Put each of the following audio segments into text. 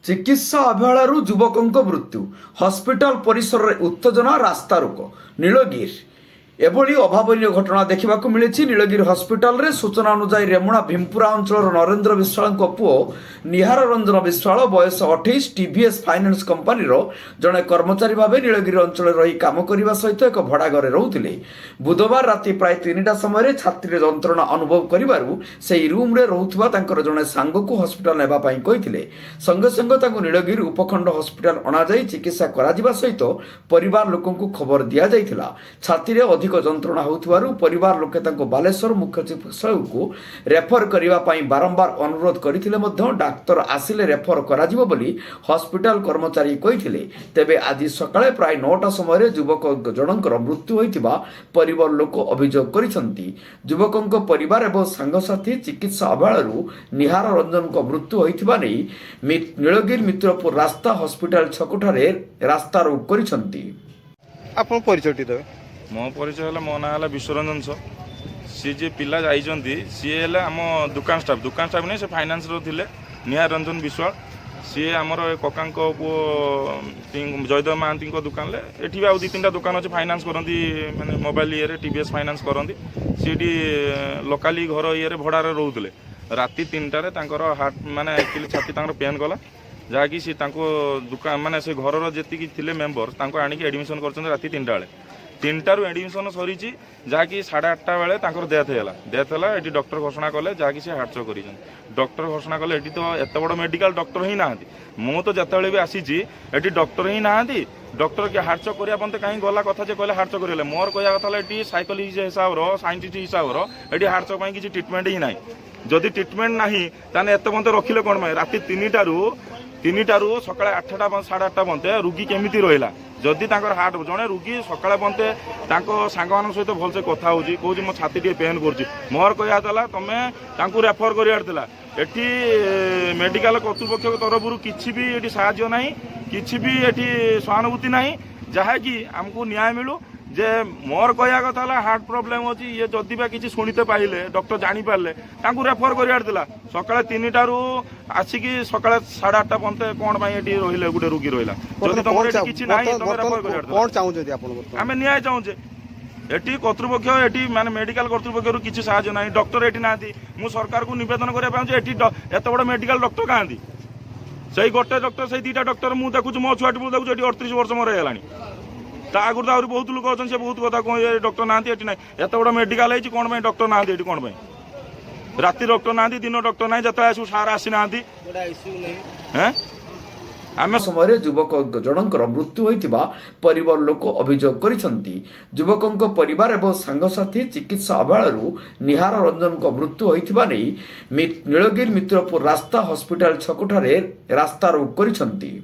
ଚିକିତ୍ସା ଅବହେଳାରୁ ଯୁବକଙ୍କ ମୃତ୍ୟୁ, ହସ୍ପିଟାଲ ପରିସରରେ ଉତ୍ତେଜନା, ରାସ୍ତାରୋକ। ନୀଳଗିରି ଏଭଳି ଅଭାବନୀୟ ଘଟଣା ଦେଖିବାକୁ ମିଳିଛି ନୀଳଗିରି ହସ୍ପିଟାଲରେ। ସୂଚନା ଅନୁଯାୟୀ ରେମୁଣା ଭୀମପୁରା ଅଞ୍ଚଳର ନରେନ୍ଦ୍ର ବିଶ୍ୱାଳଙ୍କ ପୁଅ ନିହାର ରଞ୍ଜନ ବିଶ୍ୱାଳ ବୟସ 28 ଟିଭିଏସ୍ ଫାଇନାନ୍ସ କମ୍ପାନୀର ଜଣେ କର୍ମଚାରୀ ଭାବେ ନୀଳଗିରି ଅଞ୍ଚଳରେ ରହି କାମ କରିବା ସହିତ ଏକ ଭଡ଼ା ଘରେ ରହୁଥିଲେ। ବୁଧବାର ରାତି ପ୍ରାୟ 3ଟା ସମୟରେ ଛାତିରେ ଯନ୍ତ୍ରଣା ଅନୁଭବ କରିବାରୁ ସେହି ରୁମ୍ରେ ରହୁଥିବା ତାଙ୍କର ଜଣେ ସାଙ୍ଗକୁ ହସ୍ପିଟାଲ ନେବା ପାଇଁ କହିଥିଲେ। ସଙ୍ଗେ ସଙ୍ଗେ ତାଙ୍କୁ ନୀଳଗିରି ଉପଖଣ୍ଡ ହସ୍ପିଟାଲ ଅଣାଯାଇ ଚିକିତ୍ସା କରାଯିବା ସହିତ ପରିବାର ଲୋକଙ୍କୁ ଖବର ଦିଆଯାଇଥିଲା। ଛାତିରେ ଅଧିକ ଯନ୍ତ୍ରଣା ହେଉଥିବାରୁ ପରିବାର ଲୋକେ ତାଙ୍କୁ ବାଲେଶ୍ୱର ମୁଖ୍ୟ ଚିକିତ୍ସାଳୟକୁ ରେଫର କରିବା ପାଇଁ ବାରମ୍ବାର ଅନୁରୋଧ କରିଥିଲେ ମଧ୍ୟ ଡାକ୍ତର ଆସିଲେ ରେଫର କରାଯିବ ବୋଲି ହସ୍ପିଟାଲ କର୍ମଚାରୀ କହିଥିଲେ। ତେବେ ଆଜି ସକାଳେ ପ୍ରାୟ 9ଟା ସମୟରେ ଯୁବକ ଜଣଙ୍କର ମୃତ୍ୟୁ ହୋଇଥିବା ପରିବାର ଲୋକ ଅଭିଯୋଗ କରିଛନ୍ତି। ଯୁବକଙ୍କ ପରିବାର ଏବଂ ସାଙ୍ଗସାଥୀ ଚିକିତ୍ସା ଅବହେଳାରୁ ନିହାର ରଞ୍ଜନଙ୍କ ମୃତ୍ୟୁ ହୋଇଥିବା ନେଇ ନୀଳଗିରି ମିତ୍ରପୁର ରାସ୍ତା ହସ୍ପିଟାଲ ଛକଠାରେ ରାସ୍ତାରୋକ କରିଛନ୍ତି। ଆପଣ ପରିଚୟଟି ଦେବେ। ମୋ ପରିଚୟ ହେଲା, ମୋ ନାଁ ହେଲା ବିଶ୍ୱରଞ୍ଜନ ସ। सी जे पिला जाइछन्ती सी हेला आम दुकान स्टाफ नहीं से फाइनान्स रो थिले निहार रंजन विश्वाल। सी आमर ककांक पु जयदेव महांती दुकान ले एठी आ 2-3टा दुकान अच्छे फाइनान्स करती माने मोबाइल ये टीवीएस फाइनान्स करती। सीटी लोकाली घर ये भड़ार रोले राति 3टार हार्ट माने एक्चुअली छाती पेन गला जहाँकि सी दुकान माने से घर जी थे मेम्बर आनिक एडमिशन कर राति 3टा बेले 3टारू एडमिशन सरी जहाँकि 8:30 बेले डेथ है ये डॉक्टर घोषणा कले जहाँकि सी हार्ट चोक कर डॉक्टर घोषणा कले ये तो एत बड़ मेडिकल डॉक्टर ही ना मु तो जिते भी आसी ये डॉक्टर ही ना डॉक्टर के हार्ट चोक करने पते कहीं गला कथा कहले हार्ट चोक कर मोर कह कथा ये साइकोलॉजी हिसाब रो साइंटिस्ट हिसाब रो ये हार्ट चोक किसी ट्रिटमेंट ही ना जदि ट्रिटमेंट ना ताने एत पते रखिले कौन राति 3टारू सकाଳେ 8टा 8:30 पते रोगी केमिति रहिला जदि हार्ट जड़े रोगी सकाଳେ पते सांग मान सहित भलसे कथा हो कौन मो छाती टे पेन कर मोर कहला तुम रेफर करार एटी मेडिकल कर्तृपक्ष तरफ किसी भी ये साहाय्य ना किसी भी ये सहानुभूति ना जहाँकि आमको न्याय मिलू जे मोर कहया कथा हार्ट प्रॉब्लम अच्छी ये जदि बा किसी शुणीते पाइले डॉक्टर जानी पारे रेफर करार सकाଳେ 3टारू आसिकी सकाଳେ 8:30 पते कौन ये रही गोटे रोगी रहा जदि तुम किसी ना आम न्याय चाहूचे एटी कर्तृपक्ष एटी माने मेडिकल कर्तृपक्ष किसी साहाय्य ना डॉक्टर ये ना मु सरकार को निवेदन करने एत बड़ मेडिकल डॉक्टर क्या से गोटे डॉक्टर से 2टा डॉक्टर मुझे देखुँ मो छुआ देखुँ 38 वर्ष मोर है आगुरी तो बहुत लोग अच्छे बहुत कथा कह डॉक्टर ना ना एत बड़ मेडिकल है कौन डॉक्टर ना कौन राति डॉक्टर ना दिन डॉक्टर ना जो सार आसी ना आम समय युवक जनकर मृत्यु होइतिबा परिवार लोक अभियोग करिसंती। युवकଙ୍କ परिवार एवं सांगसाथी चिकित्सा अबहेलारू निहार रंजनଙ୍କ मृत्यु होइतिबा नै नीलगिरी मित्रपुर रास्ता हॉस्पिटल छकଠାରେ रास्तारोक करिसंती।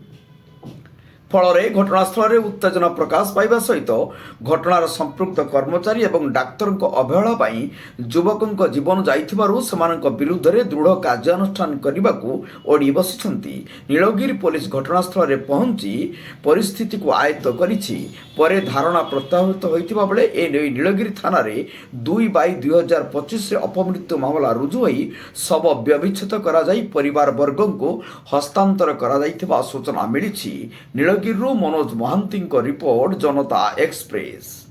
फल घटनास्थल में उत्तेजना प्रकाश पाइबा सहित घटनार संपृक्त कर्मचारी और डाक्तर अवहेला युवकों जीवन जाइथिबारु सेमानक विरुद्ध में दृढ़ कार्यानुष्ठान करने को ओडी बसिछंती। नीलगिरी पुलिस घटनास्थल में पहुंची परिस्थिति को आयत्त करिछि। परे धारणा प्रत्याहृत होइतिबा बेले ए नीलगिरी थाना 2/2025 अपमृत्यु मामला रुजु होई शव व्यभिच्छेद करा जाई परिवार वर्गों को हस्तांतर करा जाइथिबा सूचना मिली। नीलगिरी मनोज महांती रिपोर्ट जनता एक्सप्रेस।